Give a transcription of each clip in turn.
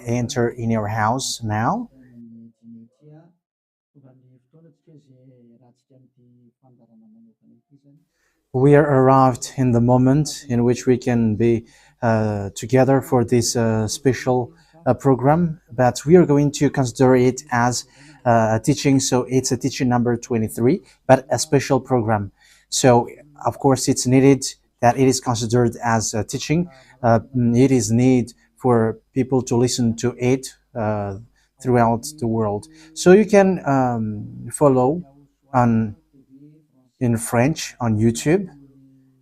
enter in your house now. We are arrived in the moment in which we can be together for this special program, but we are going to consider it as a teaching. So it's a teaching number 23, but a special program. So of course it's needed that it is considered as a teaching. It is need for people to listen to it throughout the world. So you can follow in French on YouTube,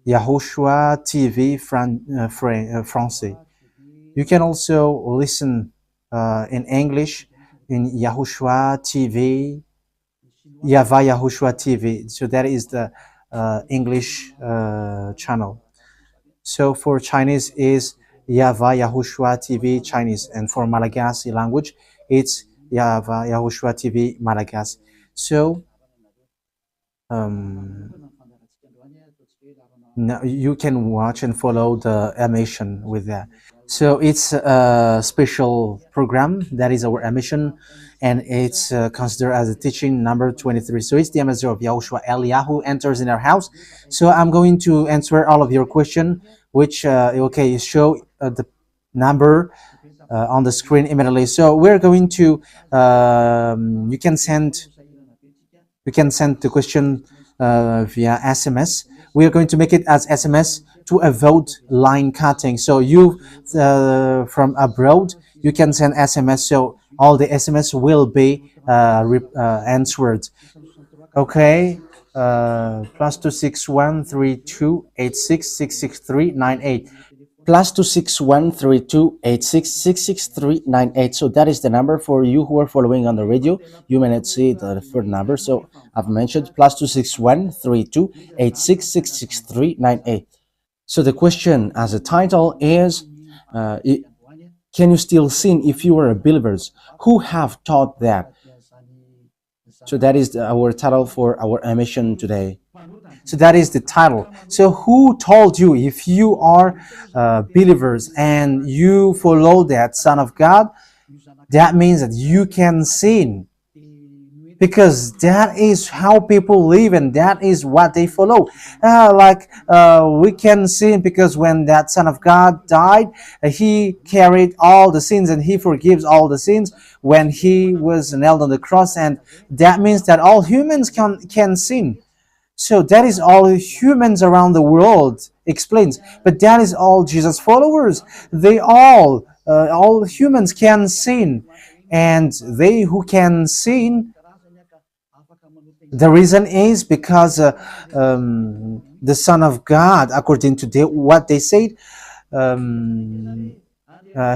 YAHOSHUAH TV Français. You can also listen in English in YAHOSHUAH TV, YAHVAH YAHOSHUAH TV. So that is the English channel. So for Chinese is YAHVAH YAHOSHUAH TV Chinese, and for Malagasy language it's YAHVAH YAHOSHUAH TV Malagasy. So now you can watch and follow the emission with that. So it's a special program that is our emission, and it's considered as a teaching number 23. So it's the ambassador of Yahushua Eliyahu enters in our house. So I'm going to answer all of your question, which okay, show the number on the screen immediately. So we're going to you can send the question via SMS. We are going to make it as SMS to avoid line cutting. So you from abroad, you can send SMS. So all the SMS will be answered. Okay. +2613286666398. +2613286666398. So that is the number for you who are following on the radio. You may not see the third number, so I've mentioned +2613286666398. So the question as a title is, can you still sin if you are believers? Who have taught that? So that is our title for our emission today. So that is the title. So who told you, if you are believers and you follow that Son of God, that means that you can sin? Because that is how people live and that is what they follow. We can sin because when that Son of God died, he carried all the sins and he forgives all the sins when he was nailed on the cross, and that means that all humans can sin. So that is all humans around the world explains. But that is all Jesus followers. They all humans can sin. And they who can sin, the reason is because the Son of God, according to what they said,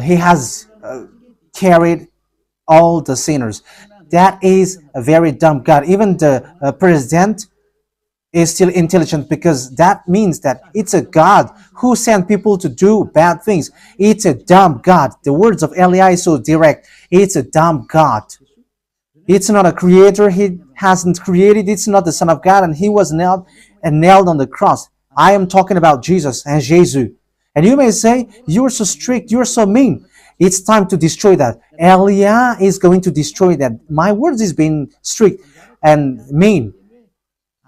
he has carried all the sinners. That is a very dumb God. Even the president is still intelligent, because that means that it's a God who sent people to do bad things. It's a dumb God. The words of Eli is so direct. It's a dumb God. It's not a creator. He hasn't created. It's not the Son of God, and he was nailed on the cross. I am talking about Jesus and Jesus. And you may say, you're so strict, you're so mean. It's time to destroy that. Elia is going to destroy that. My words is being strict and mean.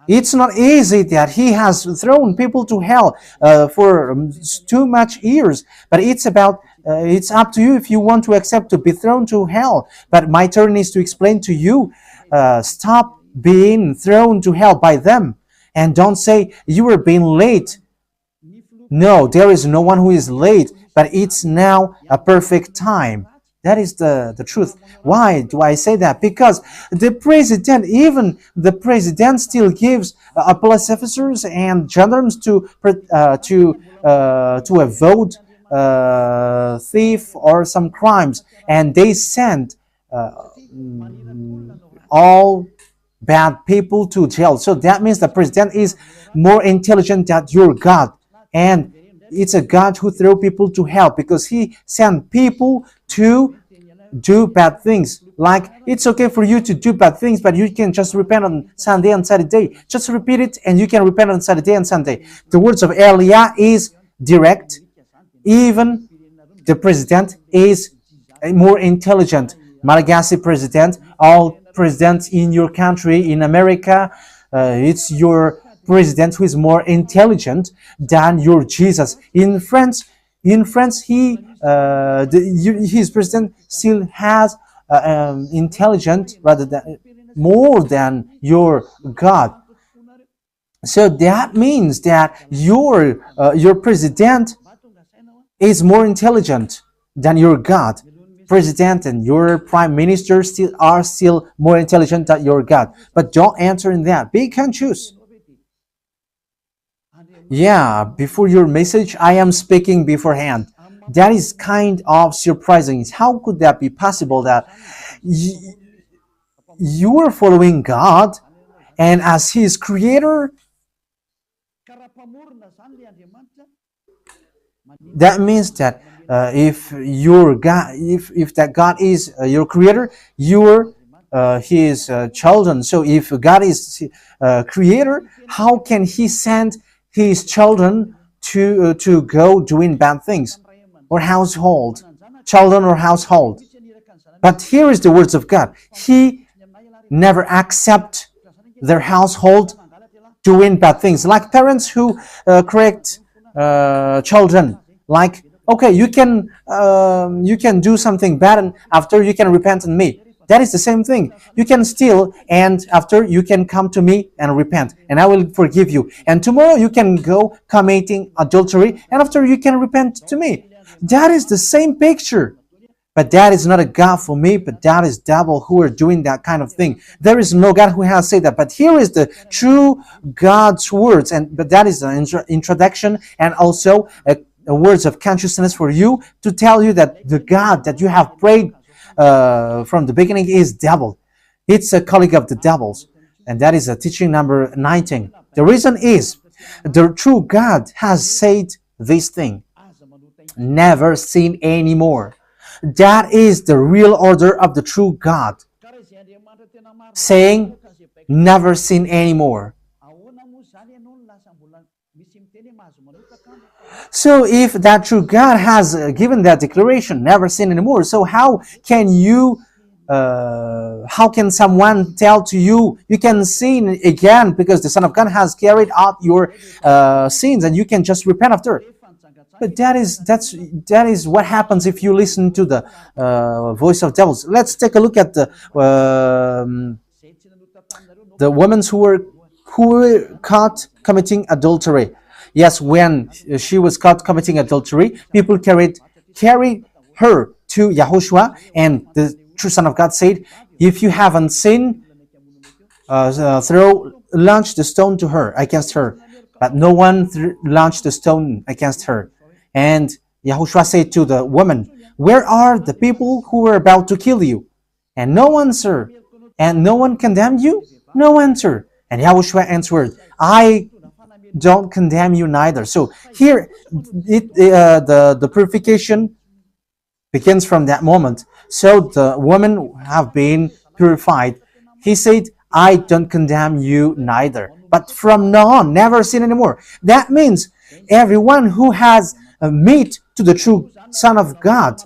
It's not easy that he has thrown people to hell for too much years. But it's about, it's up to you if you want to accept to be thrown to hell. But my turn is to explain to you, stop being thrown to hell by them. And don't say you were being late. No, there is no one who is late, but it's now a perfect time. That is the truth. Why do I say that? Because the president, even the president, still gives police officers and gendarmes to avoid thief or some crimes, and they send all bad people to jail. So that means the president is more intelligent than your God, and it's a God who throw people to hell because he sent people to do bad things. Like, it's okay for you to do bad things, but you can just repent on Sunday and Saturday. Just repeat it and you can repent on Saturday and Sunday. The words of Elia is direct. Even the president is more intelligent. Malagasy president, all presidents in your country, in America, it's your president who is more intelligent than your Jesus. In France, his president still has intelligent rather than more than your God. So that means that your president is more intelligent than your God. President and your prime minister are still more intelligent than your God. But don't answer in that. Pick and choose. Yeah, before your message, I am speaking beforehand. That is kind of surprising. How could that be possible that you are following God and as His creator? That means that if your God, if that God is your creator, you're His children. So if God is creator, how can He send His children to go doing bad things or children or household? But here is the words of God. He never accept their household doing bad things, like parents who correct children. Like, okay, you can do something bad, and after you can repent on me. That is the same thing. You can steal, and after you can come to me and repent, and I will forgive you. And tomorrow you can go committing adultery, and after you can repent to me. That is the same picture. But that is not a God for me, but that is devil who are doing that kind of thing. There is no God who has said that. But here is the true God's words, but that is an introduction and also a words of consciousness for you to tell you that the God that you have prayed from the beginning is devil. It's a colleague of the devils. And that is a teaching number 19. The reason is the true God has said this thing. Never sin anymore. That is the real order of the true God. Saying, never sin anymore. So if that true God has given that declaration, never sin anymore, so how can someone tell to you, you can sin again because the Son of God has carried out your sins and you can just repent after? But that is what happens if you listen to the voice of devils. Let's take a look at the women who were caught committing adultery. Yes, when she was caught committing adultery, people carried her to YAHOSHUAH, and the true Son of God said, if you haven't sinned, launch the stone to her, against her. But no one launched the stone against her. And YAHOSHUAH said to the woman, where are the people who were about to kill you? And no answer. And no one condemned you? No answer. And YAHOSHUAH answered, I don't condemn you neither. So here, the purification begins from that moment. So the women have been purified. He said, I don't condemn you neither. But from now on, never sin anymore. That means everyone who has met to the true Son of God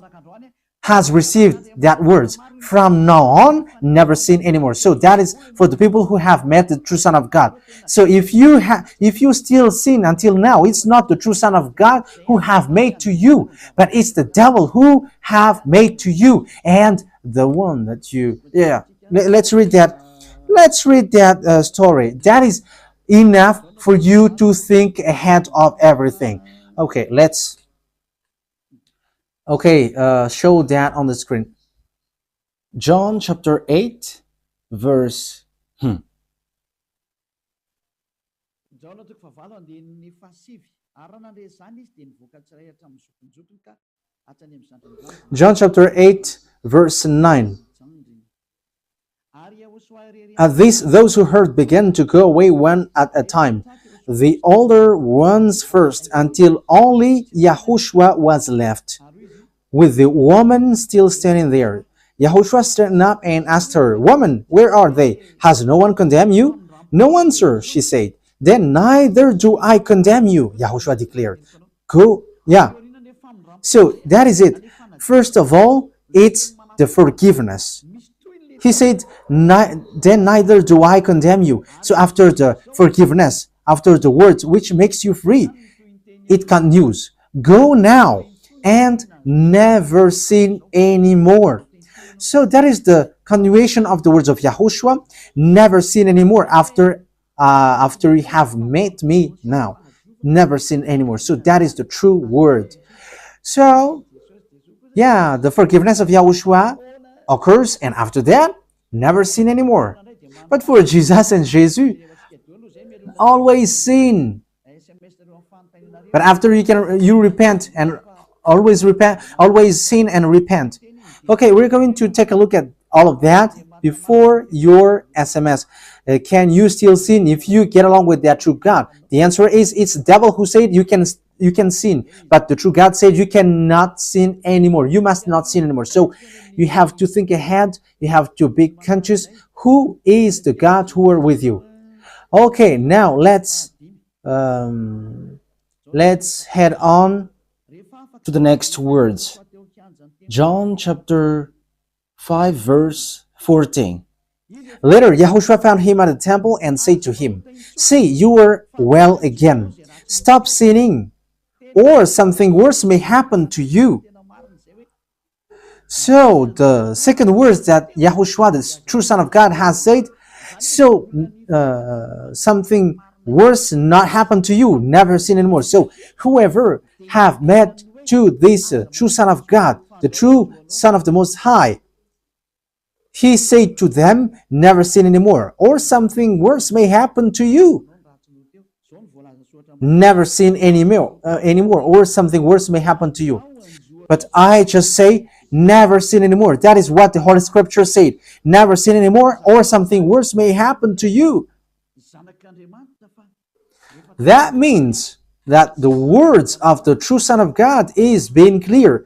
has received that words. From now on, never sin anymore. So that is for the people who have met the true Son of God. So if you still sin until now, it's not the true Son of God who have made to you, but it's the devil who have made to you. And the one that you, let's read that. Let's read that story. That is enough for you to think ahead of everything. Okay, show that on the screen. John chapter 8, verse... John chapter 8, verse 9. At this, those who heard began to go away one at a time, the older ones first, until only YAHOSHUAH was left, with the woman still standing there. YAHOSHUAH straightened up and asked her, Woman, where are they? Has no one condemned you? No one, sir, she said. Then neither do I condemn you, YAHOSHUAH declared. Go, So that is it. First of all, it's the forgiveness. He said, then neither do I condemn you. So after the forgiveness, after the words which makes you free, it continues. Go now and never sin anymore. So that is the continuation of the words of Yahushua. Never sin anymore after you have met me now. Never sin anymore. So that is the true word. So yeah, the forgiveness of Yahushua occurs, and after that, never sin anymore. But for Jesus and Jesus, always sin. But after you repent and always sin and repent. Okay, we're going to take a look at all of that before your SMS. Can you still sin if you get along with that true God? The answer is it's the devil who said you can sin, but the true God said you cannot sin anymore. You must not sin anymore. So you have to think ahead. You have to be conscious. Who is the God who are with you? Okay, now let's head on to the next words. John chapter 5 verse 14. Later, Yahushua found him at the temple and said to him, "See, you are well again. Stop sinning, or something worse may happen to you." So the second words that Yahushua, the true Son of God, has said, so something worse not happen to you, never sin anymore. So whoever have met to this true Son of God, the true Son of the Most High, he said to them, never sin anymore, or something worse may happen to you. Never sin anymore, or something worse may happen to you. But I just say, never sin anymore. That is what the Holy Scripture said. Never sin anymore, or something worse may happen to you. That means that the words of the true Son of God is being clear.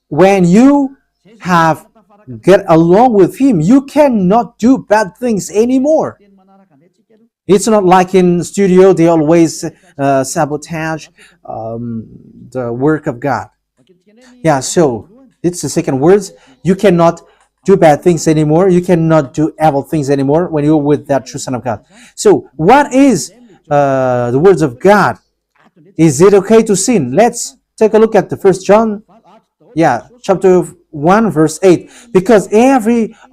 When you have get along with him, you cannot do bad things anymore. It's not like in studio, they always sabotage the work of God. Yeah, so it's the second words. You cannot do bad things anymore. You cannot do evil things anymore when you're with that true Son of God. So what is the words of God? Is it okay to sin? Let's take a look at the First John, chapter 1, verse 8. Because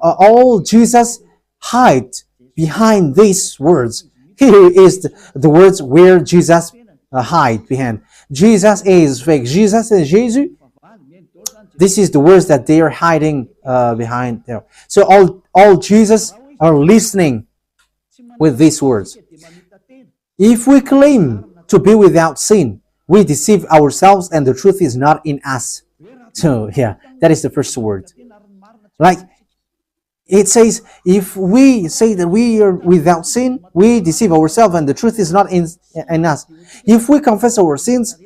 all Jesus hide behind these words. Here is the words where Jesus hide behind. Jesus is fake. Jesus and Jesus. This is the words that they are hiding behind there. So all Jesus are listening with these words. If we claim to be without sin, we deceive ourselves and the truth is not in us. So yeah, that is the first word. Like it says, if we say that we are without sin, we deceive ourselves and the truth is not in us. If we confess our sins,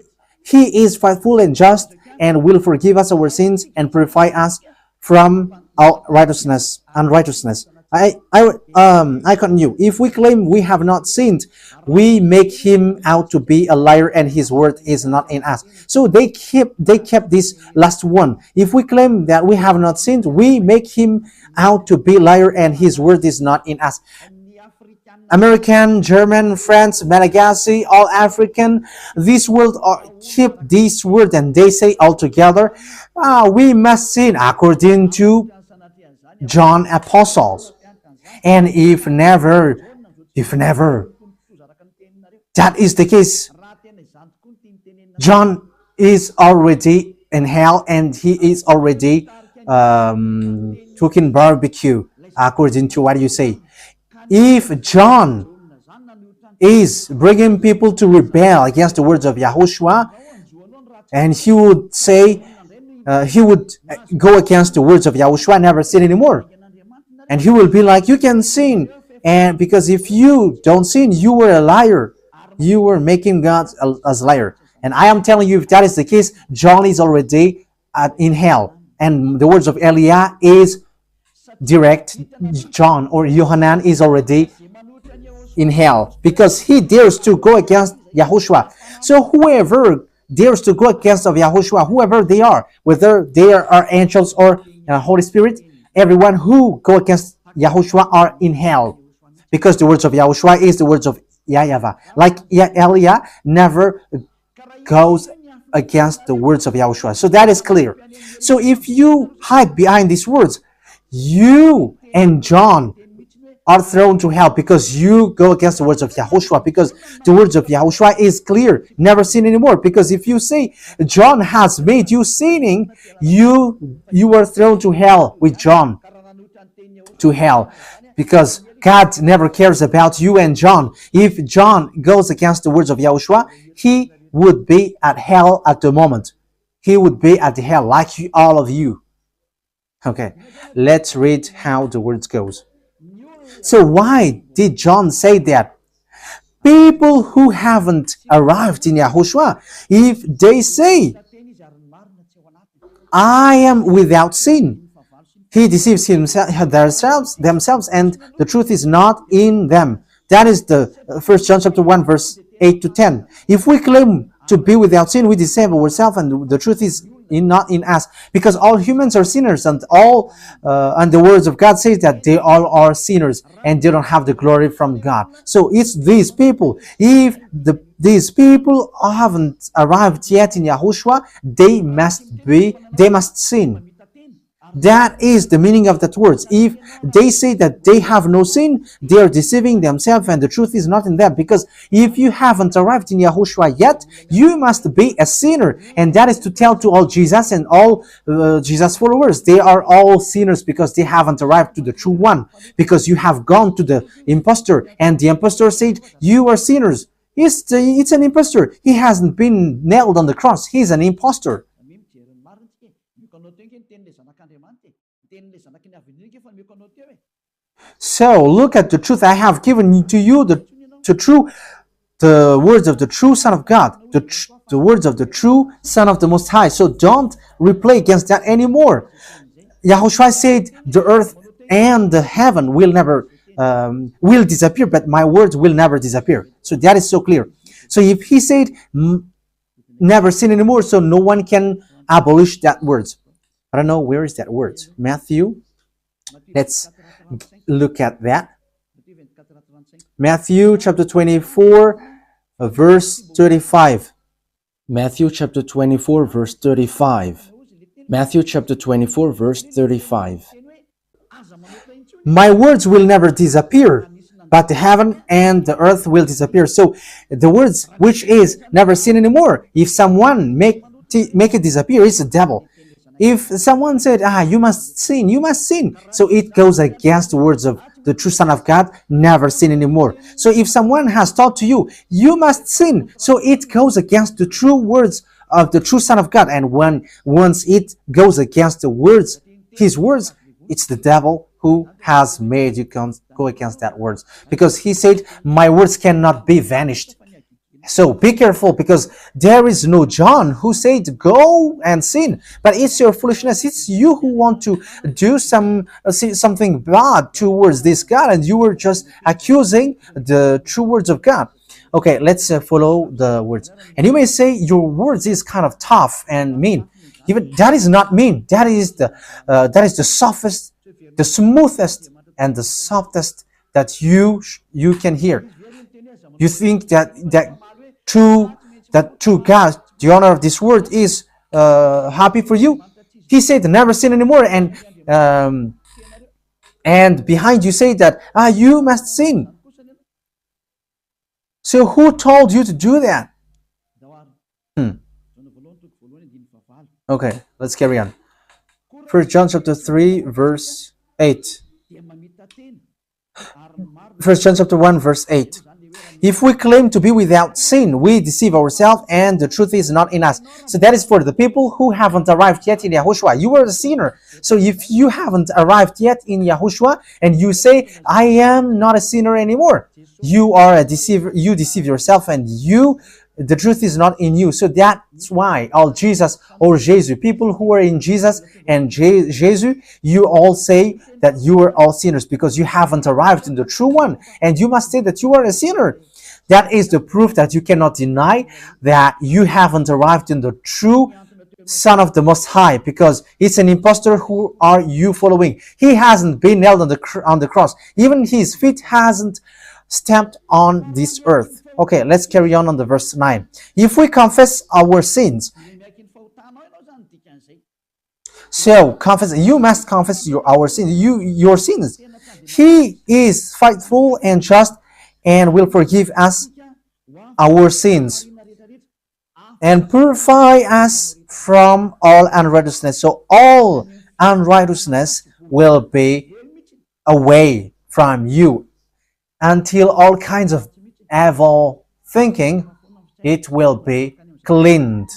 he is faithful and just and will forgive us our sins and purify us from our unrighteousness. I continue. If we claim we have not sinned, we make him out to be a liar and his word is not in us. So they kept this last one. If we claim that we have not sinned, we make him out to be a liar and his word is not in us. American, German, French, Malagasy, all African, this world keep this word and they say all together, we must sin according to John Apostles. And if never, that is the case, John is already in hell and he is already cooking barbecue, according to what you say. If John is bringing people to rebel against the words of Yahushua, and he would say, he would go against the words of Yahushua, never sin anymore. And he will be like, you can sin. And because if you don't sin, you were a liar. You were making God as a liar. And I am telling you, if that is the case, John is already in hell. And the words of Eliah is direct. John or Yohanan is already in hell because he dares to go against Yahushua. So whoever dares to go against of Yahushua, whoever they are, whether they are angels or Holy Spirit, everyone who go against Yahushua are in hell. Because the words of Yahushua is the words of YAHVAH. Like Elia never goes against the words of Yahushua. So that is clear. So if you hide behind these words, you and John are thrown to hell because you go against the words of Yahushua, because the words of Yahushua is clear, never sin anymore. Because if you say John has made you sinning, you are thrown to hell with John, to hell, because God never cares about you and John. If John goes against the words of Yahushua, he would be at hell at the moment. He would be at the hell like all of you. Okay, let's read how the words goes. So why did John say that? People who haven't arrived in Yahushua, if they say, I am without sin, he deceives themselves, and the truth is not in them. That is the 1 John chapter 1, verse 8 to 10. If we claim to be without sin, we deceive ourselves, and the truth is not in us, because all humans are sinners, and the words of God says that they all are sinners and they don't have the glory from God. So it's these people. If these people haven't arrived yet in Yahushua, they must sin. That is the meaning of that words. If they say that they have no sin, they are deceiving themselves, and the truth is not in them. Because if you haven't arrived in Yahushua yet, you must be a sinner. And that is to tell to all Jesus and all Jesus followers. They are all sinners because they haven't arrived to the true one. Because you have gone to the impostor, and the impostor said, you are sinners. It's an impostor. He hasn't been nailed on the cross. He's an impostor. So look at the truth I have given to you, the words of the true Son of God, the words of the true Son of the Most High. So don't replay against that anymore. Yahushua said the earth and the heaven will never will disappear, but my words will never disappear. So that is so clear. So if he said never sin anymore, so no one can abolish that words. I don't know, where is that word? Matthew. Let's look at that. Matthew chapter 24, verse 35. Matthew chapter 24, verse 35. Matthew chapter 24, verse 35. My words will never disappear, but the heaven and the earth will disappear. So the words which is never sin anymore, if someone make it disappear, it's the devil. If someone said, you must sin, so it goes against the words of the true Son of God, never sin anymore. So if someone has taught to you, you must sin, so it goes against the true words of the true Son of God. And once it goes against the words, his words, it's the devil who has made you go against that words. Because he said, my words cannot be vanished. So be careful, because there is no John who said go and sin, but it's your foolishness. It's you who want to do something bad towards this God, and you were just accusing the true words of God. Okay, let's follow the words. And you may say your words is kind of tough and mean. Even that is not mean. That is the softest, the smoothest, and the softest that you can hear. You think that true God, the owner of this world, is happy for you? He said never sin anymore, and behind you say that you must sin. So who told you to do that? Okay, let's carry on. 1 John chapter 3, verse 8. 1 John chapter 1, verse 8. If we claim to be without sin, we deceive ourselves, and the truth is not in us. So that is for the people who haven't arrived yet in Yahushua. You are a sinner. So if you haven't arrived yet in Yahushua, and you say, I am not a sinner anymore, you are a deceiver. You deceive yourself, and the truth is not in you. So that's why all Jesus or Jesus, people who are in Jesus and Jesus, you all say that you are all sinners, because you haven't arrived in the true one, and you must say that you are a sinner. That is the proof that you cannot deny that you haven't arrived in the true Son of the Most High, because it's an impostor. Who are you following? He hasn't been nailed on the cross. Even his feet hasn't stamped on this earth. Okay, let's carry on the verse 9. If we confess our sins, so confess, you must confess our sins, your sins. He is faithful and just and will forgive us our sins and purify us from all unrighteousness. So all unrighteousness will be away from you until all kinds of evil thinking, it will be cleaned.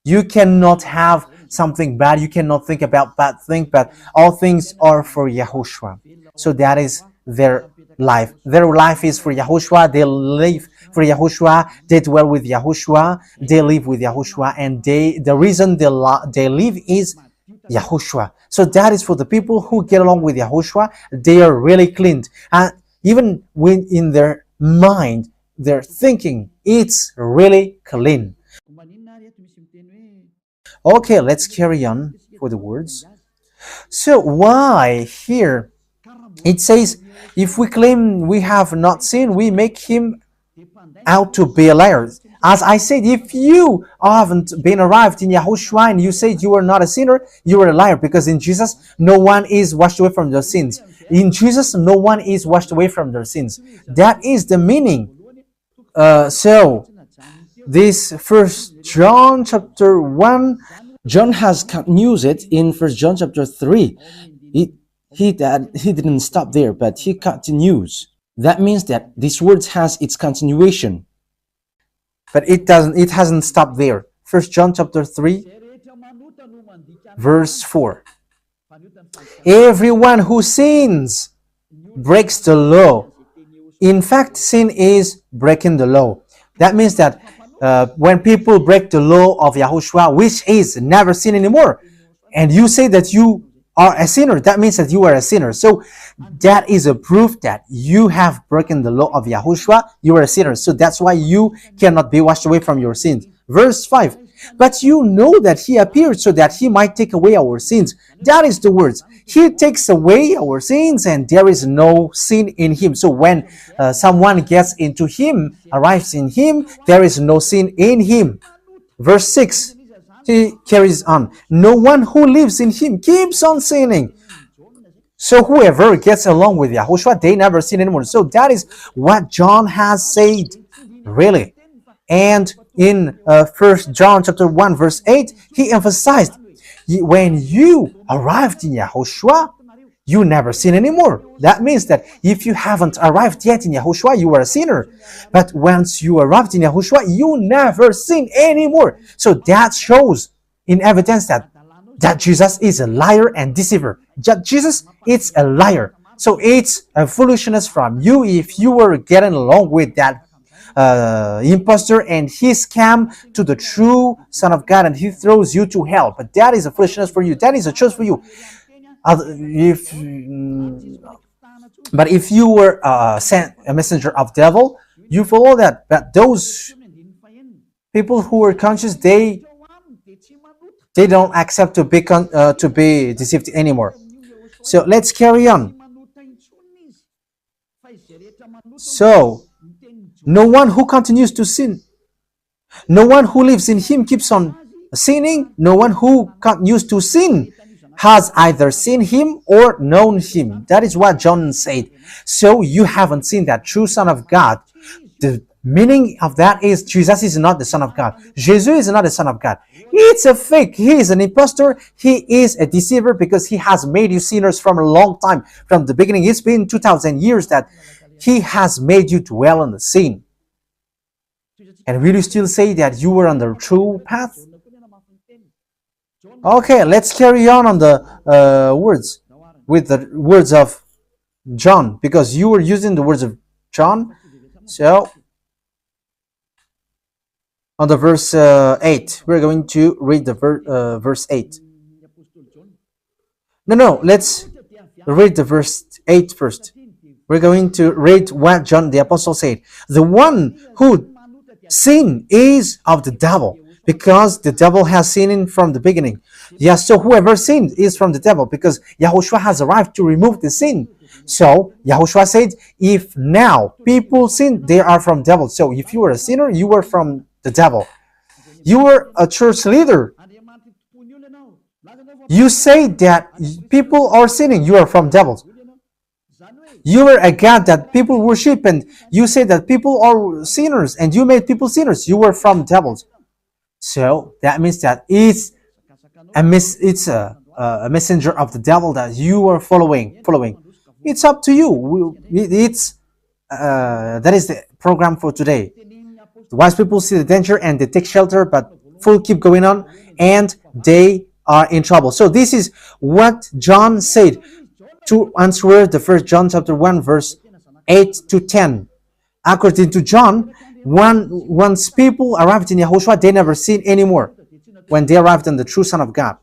You cannot have something bad. You cannot think about bad things, but all things are for Yahushua. So that is their life. Their life is for Yahushua. They live for Yahushua. They dwell with Yahushua. They live with Yahushua. And the reason they live is Yahushua. So that is for the people who get along with Yahushua. They are really cleaned. And even when in their mind, their thinking, it's really clean. Okay, let's carry on for the words. So why here it says, if we claim we have not sinned, we make him out to be a liar. As I said, if you haven't been arrived in Yahushua and you said you are not a sinner, you are a liar, because in Jesus no one is washed away from their sins. In Jesus no one is washed away from their sins. That is the meaning. So this First John chapter 1, John has continued it in First John chapter 3. He didn't stop there, but he continues. That means that this word has its continuation. But it hasn't stopped there. First John chapter 3, verse 4. Everyone who sins breaks the law. In fact, sin is breaking the law. That means that when people break the law of Yahushua, which is never sin anymore, and you say that you are a sinner, that means that you are a sinner. So that is a proof that you have broken the law of Yahushua. You are a sinner. So that's why you cannot be washed away from your sins. Verse 5. But you know that he appeared so that he might take away our sins. That is the words. He takes away our sins and there is no sin in him. So when someone gets into him, arrives in him, there is no sin in him. Verse 6. He carries on. No one who lives in him keeps on sinning. So whoever gets along with Yahushua, they never sin anymore. So that is what John has said, really. And in 1 John chapter 1 verse 8, he emphasized, when you arrived in Yahushua, you never sin anymore. That means that if you haven't arrived yet in Yahushua, you are a sinner. But once you arrived in Yahushua, you never sin anymore. So that shows in evidence that Jesus is a liar and deceiver. Jesus is a liar. So it's a foolishness from you if you were getting along with that impostor and he scam to the true Son of God and he throws you to hell. But that is a foolishness for you. That is a choice for you. But if you were sent a messenger of devil, you follow that. But those people who are conscious, they don't accept to be deceived anymore. So let's carry on. So no one who continues to sin, no one who lives in him keeps on sinning. No one who continues to sin has either seen him or known him. That is what John said. So you haven't seen that true Son of God. The meaning of that is Jesus is not the Son of God. Jesus is not the Son of God. It's a fake. He is an impostor. He is a deceiver because he has made you sinners from a long time. From the beginning, it's been 2,000 years that he has made you dwell on the sin. And will you still say that you were on the true path? Okay, let's carry on the words with the words of John, because you were using the words of John. So on the verse 8, we're going to read the verse 8. No, let's read the verse 8 first. We're going to read what John the Apostle said. The one who sin is of the devil, because the devil has sinned from the beginning. Yes, so whoever sinned is from the devil, because Yahushua has arrived to remove the sin. So Yahushua said, if now people sin, they are from devil. So if you were a sinner, you were from the devil. You were a church leader. You say that people are sinning, you are from devils. You were a God that people worship, and you say that people are sinners, and you made people sinners. You were from devils. So that means that it's a messenger of the devil that you are following. It's up to you. That is the program for today. The wise people see the danger and they take shelter, but fool keep going on, and they are in trouble. So this is what John said to answer the 1 John chapter 1 verse 8 to 10. According to John, once people arrived in Yahushua, they never sin anymore when they arrived in the true Son of God.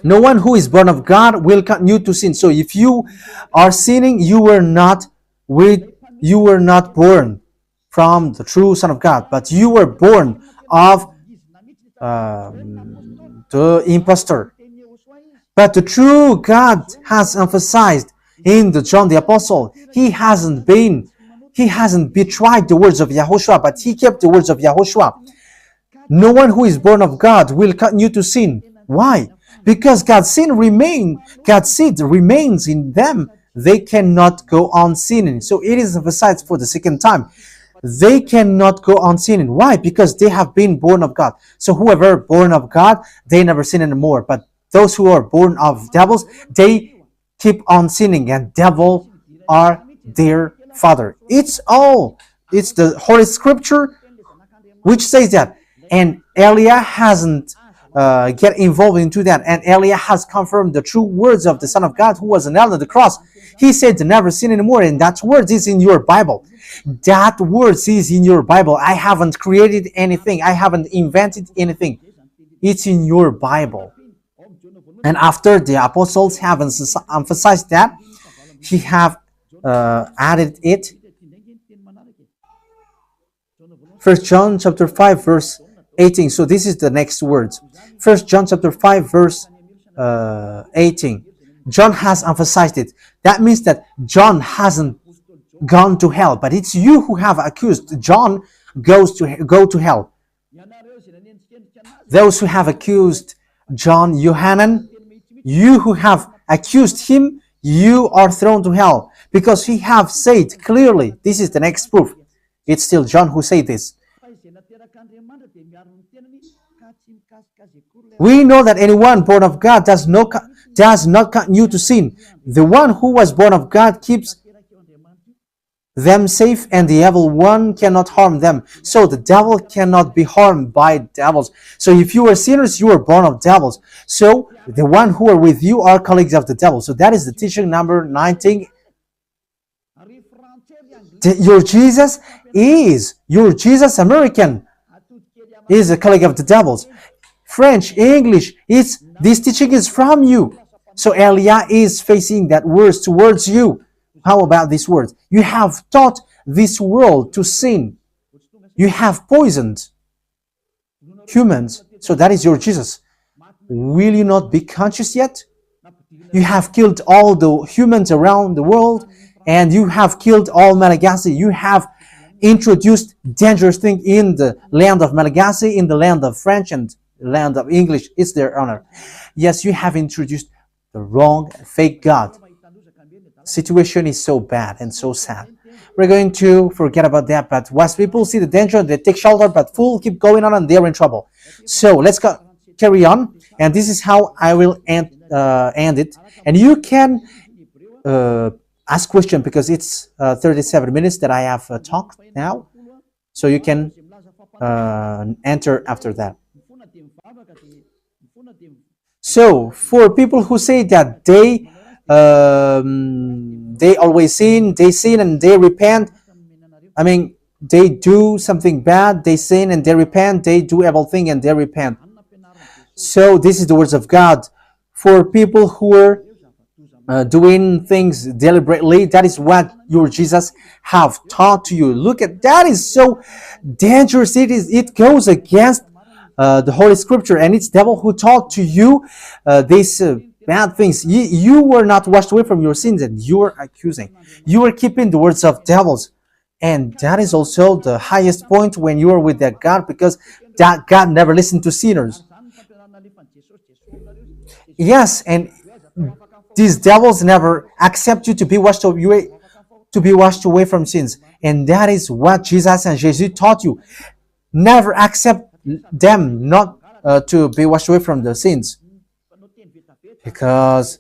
No one who is born of God will continue to sin. So if you are sinning, you were not born from the true Son of God, but you were born of the impostor. But the true God has emphasized in the John the Apostle, he hasn't betrayed the words of Yahushua, but he kept the words of Yahushua. No one who is born of God will continue to sin. Why? Because God's seed remains in them. They cannot go on sinning. So it is emphasized for the second time. They cannot go on sinning. Why? Because they have been born of God. So whoever born of God, they never sin anymore. But those who are born of devils, they keep on sinning, and devil are their father. It's the Holy Scripture which says that. And Elia hasn't get involved into that. And Elia has confirmed the true words of the Son of God who was nailed on the cross. He said to never sin anymore, and that word is in your Bible. That word is in your Bible. I haven't created anything. I haven't invented anything. It's in your Bible. And after the apostles have emphasized that, he have added it. 1 John chapter 5 verse 18. So this is the next words. 1 John chapter 5 verse 18. John has emphasized it. That means that John hasn't gone to hell, but it's you who have accused John go to hell. Those who have accused John Yohanan, you who have accused him, you are thrown to hell, because he have said clearly. This is the next proof. It's still John who said this. We know that anyone born of God does not continue to sin. The one who was born of God keeps them safe, and the evil one cannot harm them. So the devil cannot be harmed by devils. So if you are sinners, you are born of devils. So the one who are with you are colleagues of the devil. So that is the teaching number 19. Your Jesus American is a colleague of the devils. French, English, this teaching is from you. So Elia is facing that words towards you. How about these words? You have taught this world to sin. You have poisoned humans. So that is your Jesus. Will you not be conscious yet? You have killed all the humans around the world, and you have killed all Malagasy. You have introduced dangerous things in the land of Malagasy, in the land of French, and the land of English. It's their honor. Yes, you have introduced the wrong, fake God. Situation is so bad and so sad. We're going to forget about that, but wise people see the danger, they take shelter, but fools keep going on and they're in trouble. So let's carry on, and this is how I will end it. And you can ask question, because it's 37 minutes that I have talked now, so you can enter after that. So for people who say that they always sin, and they repent. I mean, they do something bad, they sin and they repent, they do evil thing and they repent. So this is the words of God for people who are doing things deliberately. That is what your Jesus have taught to you. Look at that, is so dangerous. It goes against the Holy Scripture, and it's devil who taught to you these bad things. You were not washed away from your sins, and you were accusing. You were keeping the words of devils, and that is also the highest point when you are with that God, because that God never listened to sinners. Yes, and these devils never accept you to be washed away, from sins, and that is what Jesus and Jesus taught you. Never accept them not to be washed away from the sins, because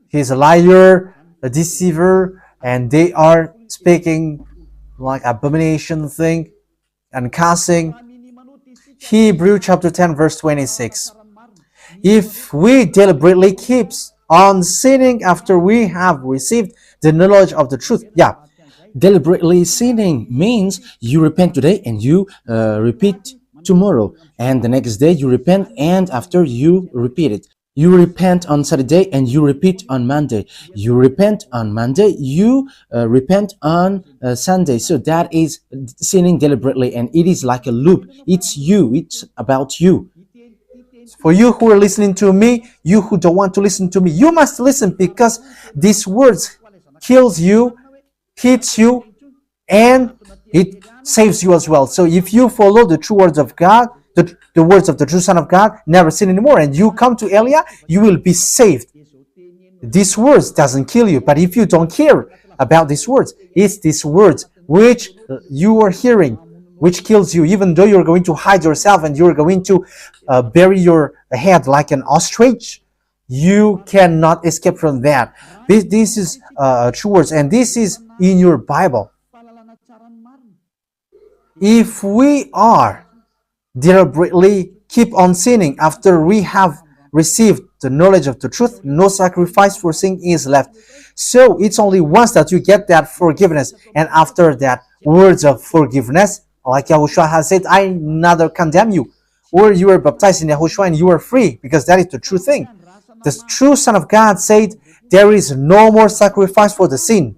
he's a liar, a deceiver, and they are speaking like abomination thing and cussing. Hebrew chapter 10 verse 26. If we deliberately keep on sinning after we have received the knowledge of the truth. Yeah, deliberately sinning means you repent today and you repeat tomorrow, and the next day you repent, and after you repeat it. You repent on Saturday and you repeat on Monday. You repent on Monday, you repent on Sunday. So that is sinning deliberately, and it is like a loop. It's you, it's about you. For you who are listening to me, you who don't want to listen to me, you must listen, because these words kills you, hits you, and it saves you as well. So if you follow the true words of God, the words of the true Son of God, never sin anymore, and you come to Elia, you will be saved. These words doesn't kill you, but if you don't care about these words, it's these words which you are hearing which kills you, even though you're going to hide yourself and you're going to bury your head like an ostrich. You cannot escape from that. This is true words, and this is in your Bible. If we are deliberately keep on sinning after we have received the knowledge of the truth, no sacrifice for sin is left. So it's only once that you get that forgiveness, and after that words of forgiveness, like Yahushua has said, I neither condemn you. Or you are baptized in Yahushua and you are free, because that is the true thing. The true Son of God said, there is no more sacrifice for the sin,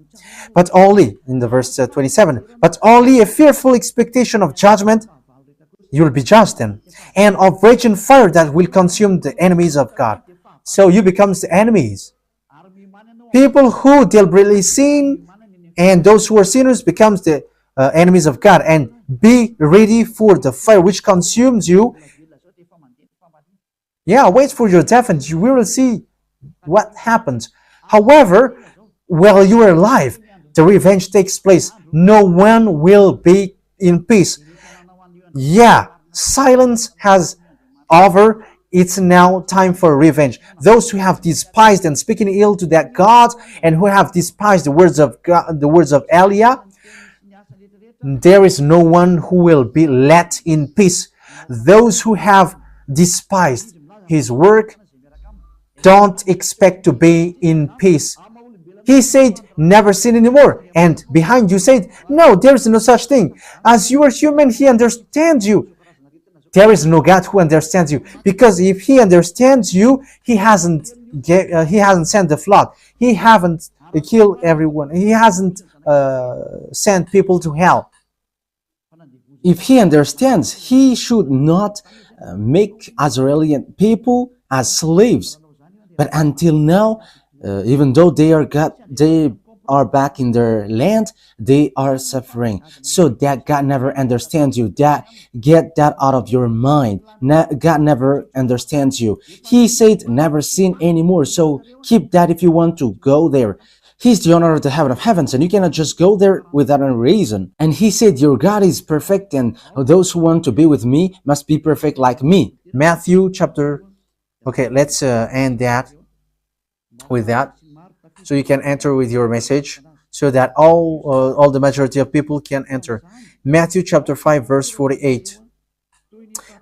but only, in the verse 27, but only a fearful expectation of judgment. You will be judged then, and of raging fire that will consume the enemies of God. So you become the enemies. People who deliberately sin and those who are sinners becomes the enemies of God, and be ready for the fire which consumes you. Yeah, wait for your death and you will see what happens. However, while you are alive, the revenge takes place. No one will be in peace. Yeah, silence has over. It's now time for revenge. Those who have despised and speaking ill to that God, and who have despised the words of God, the words of Elia, there is no one who will be let in peace. Those who have despised his work don't expect to be in peace. He said, never sin anymore. And behind you said, no, there is no such thing. As you are human, he understands you. There is no God who understands you. Because if he understands you, he hasn't sent the flood. He haven't killed everyone. He hasn't sent people to hell. If he understands, he should not make Israeli people as slaves. But until now, even though they are back in their land, they are suffering. So that God never understands you. Get that out of your mind. God never understands you. He said never sin anymore. So keep that if you want to go there. He's the owner of the heaven of heavens, and you cannot just go there without a reason. And he said, your God is perfect, and those who want to be with me must be perfect like me. Matthew chapter... Okay, let's end that with that. So you can enter with your message, so that all the majority of people can enter. Matthew chapter 5, verse 48.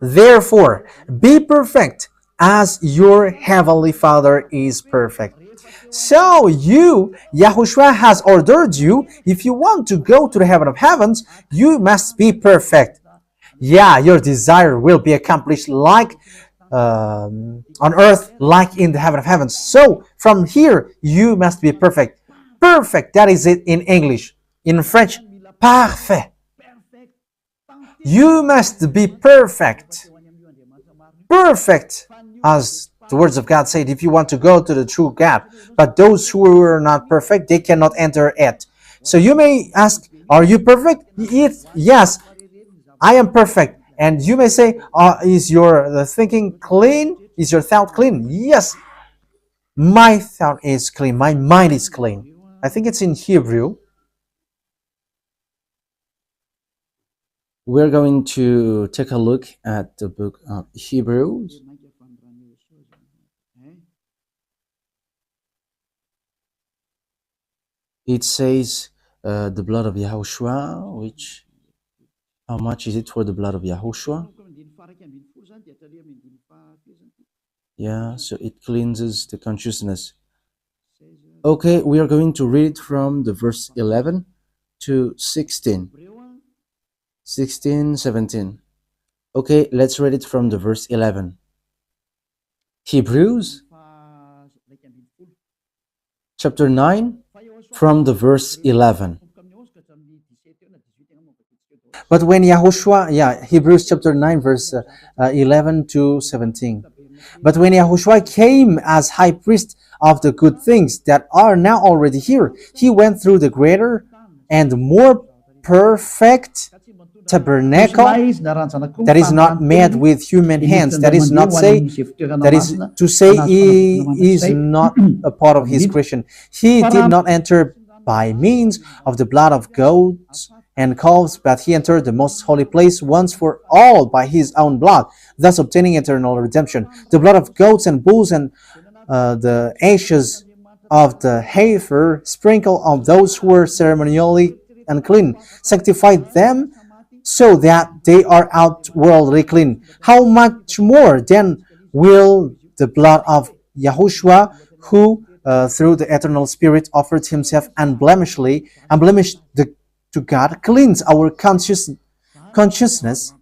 Therefore, be perfect as your heavenly Father is perfect. So Yahushua has ordered you, if you want to go to the heaven of heavens, you must be perfect. Yeah, your desire will be accomplished like on earth like in the heaven of heavens. So from here, you must be perfect. Perfect, that is it in English. In French, parfait. You must be perfect. Perfect, as the words of God said, if you want to go to the true God. But those who are not perfect, they cannot enter it. So you may ask, are you perfect? Yes, I am perfect. And you may say, is your thinking clean? Is your thought clean? Yes, my thought is clean. My mind is clean. I think it's in Hebrew. We're going to take a look at the book of Hebrews. It says the blood of YAHOSHUAH, which, how much is it for the blood of YAHOSHUAH? Yeah, so it cleanses the consciousness. Okay, we are going to read from the verse 11 to 16. 16, 17. Okay, let's read it from the verse 11. Hebrews chapter 9 from the verse 11. But when YAHOSHUAH, Hebrews chapter 9 verse 11 to 17. But when YAHOSHUAH came as high priest of the good things that are now already here, he went through the greater and more perfect tabernacle that is not made with human hands. That is to say he is not a part of his creation. He did not enter by means of the blood of goats and calves, but he entered the most holy place once for all by his own blood, thus obtaining eternal redemption. The blood of goats and bulls and the ashes of the heifer sprinkled on those who were ceremonially unclean, sanctified them so that they are outwardly clean. How much more then will the blood of YAHOSHUAH, who through the eternal Spirit offered himself unblemished to God, cleanse our consciousness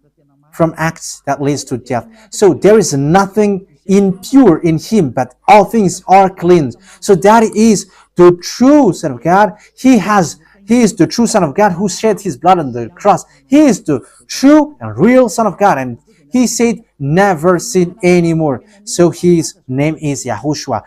from acts that leads to death. So there is nothing impure in him, but all things are cleansed. So that is the true Son of God. He is the true Son of God who shed his blood on the cross. He is the true and real Son of God, and he said never sin anymore. So his name is YAHOSHUAH,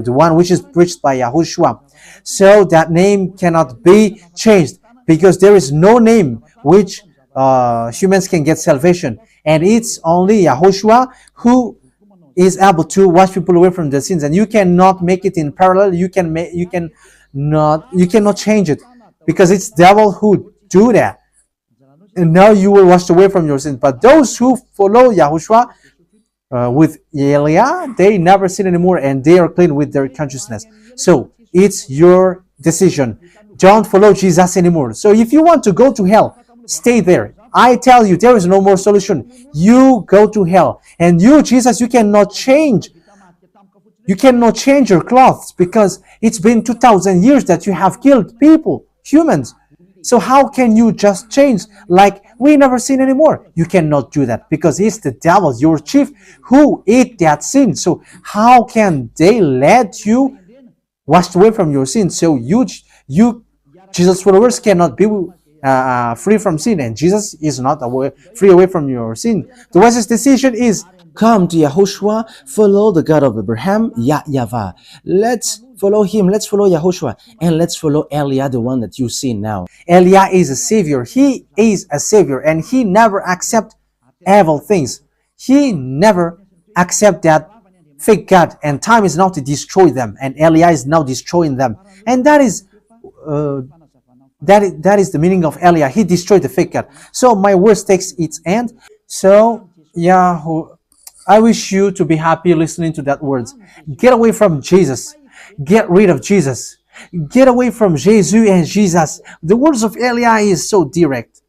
the one which is preached by YAHOSHUAH. So that name cannot be changed, because there is no name which humans can get salvation, and it's only YAHOSHUAH who is able to wash people away from their sins. And you cannot make it in parallel. You cannot change it, because it's devil who do that. And now you will wash away from your sins. But those who follow YAHOSHUAH with Eliah, they never sin anymore, and they are clean with their consciousness. So it's your decision. Don't follow Jesus anymore. So if you want to go to hell, stay there. I tell you, there is no more solution. You go to hell. And you, Jesus, you cannot change. You cannot change your clothes, because it's been 2,000 years that you have killed people, humans. So how can you just change like we never sin anymore? You cannot do that, because it's the devil, your chief, who ate that sin. So how can they let you wash away from your sin? So you Jesus' followers cannot be free from sin, and Jesus is not free away from your sin. The wisest decision is come to YAHOSHUAH, follow the God of Abraham, YAHVAH. Let's follow him, let's follow YAHOSHUAH, and let's follow Eliah, the one that you see now. Eliah is a savior. He is a savior, and he never accept evil things. He never accept that fake God, and time is now to destroy them, and Eliah is now destroying them. And that is the meaning of Eliah. He destroyed the fake God. So my words takes its end. So I wish you to be happy listening to that words. Get away from Jesus. Get rid of Jesus. Get away from Jesus and Jesus. The words of Eliah is so direct.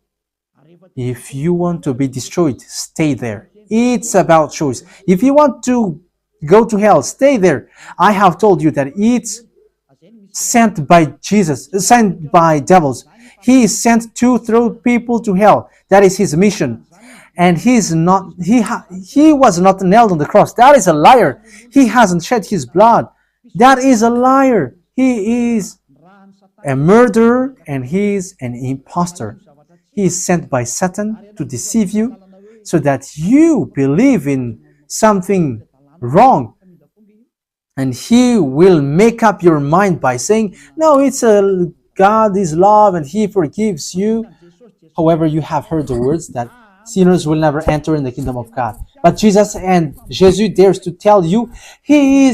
If you want to be destroyed, stay there. It's about choice. If you want to go to hell, stay there. I have told you that it's sent by Jesus, sent by devils. He is sent to throw people to hell. That is his mission. and he was not nailed on the cross. That is a liar. He hasn't shed his blood. That is a liar. He is a murderer and he is an impostor. He is sent by Satan to deceive you so that you believe in something wrong. And he will make up your mind by saying, no, it's a God is love and he forgives you. However, you have heard the words that sinners will never enter in the kingdom of God. But Jesus dares to tell you, he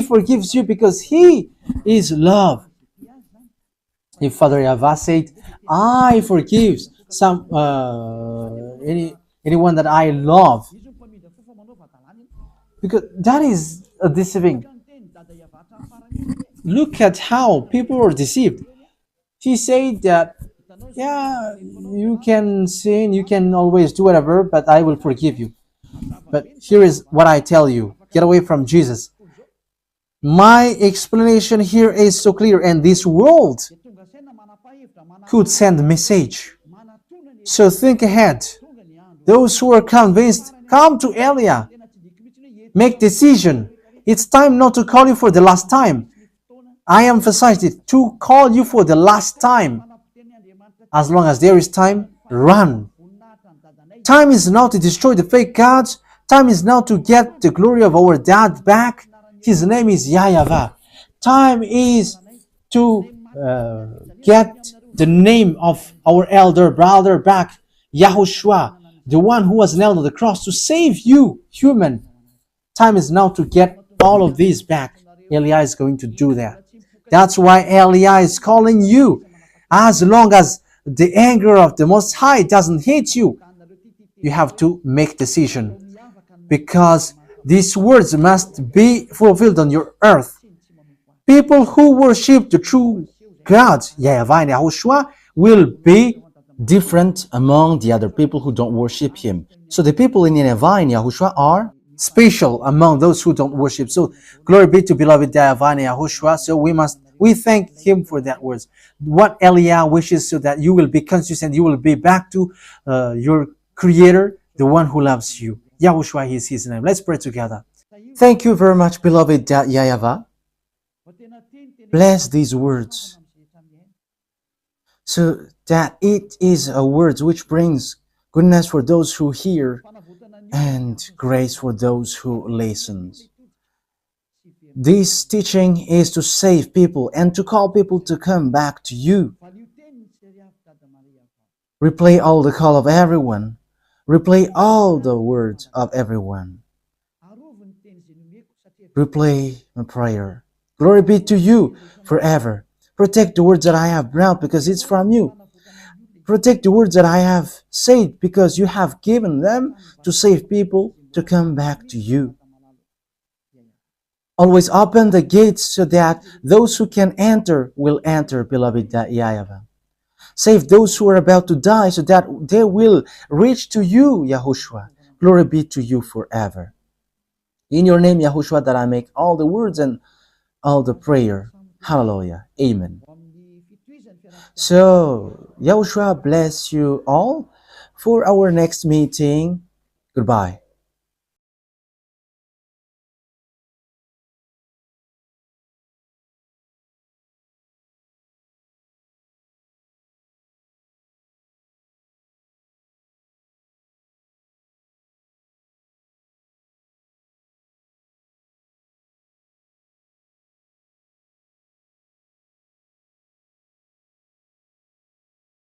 forgives you because he is love. If Father YAHVAH said, I forgive anyone that I love, because that is a deceiving. Look at how people are deceived. He said that, yeah, you can sin, you can always do whatever, but I will forgive you. But here is what I tell you. Get away from Jesus. My explanation here is so clear, and this world could send a message. So think ahead. Those who are convinced, come to Elia. Make decision. It's time not to call you for the last time. I emphasize it, to call you for the last time. As long as there is time, run. Time is now to destroy the fake gods. Time is now to get the glory of our dad back. His name is YAHVAH. Time is to get the name of our elder brother back, YAHOSHUAH, the one who was nailed on the cross to save you, human. Time is now to get all of these back. Elia is going to do that. That's why Elia is calling you. As long as the anger of the Most High doesn't hit you, you have to make decision, because these words must be fulfilled on your earth. People who worship the true God, YAHVAH and YAHOSHUAH, will be different among the other people who don't worship Him. So the people in YAHVAH and YAHOSHUAH are special among those who don't worship. So glory be to beloved YAHVAH and YAHOSHUAH. So we thank Him for that words. What Elia wishes, so that you will be conscious and you will be back to your Creator, the one who loves you. YAHOSHUAH is His name. Let's pray together. Thank you very much, beloved YAHVAH. Bless these words, so that it is a word which brings goodness for those who hear and grace for those who listen. This teaching is to save people and to call people to come back to you. Replay all the call of everyone. Replay all the words of everyone. Replay my prayer. Glory be to you forever. Protect the words that I have brought, because it's from you. Protect the words that I have said, because you have given them to save people to come back to you. Always open the gates so that those who can enter will enter, beloved YAHVAH. Save those who are about to die so that they will reach to you, YAHOSHUAH. Glory be to you forever. In your name, YAHOSHUAH, that I make all the words and all the prayer. Hallelujah. Amen. So, YAHOSHUAH bless you all for our next meeting. Goodbye.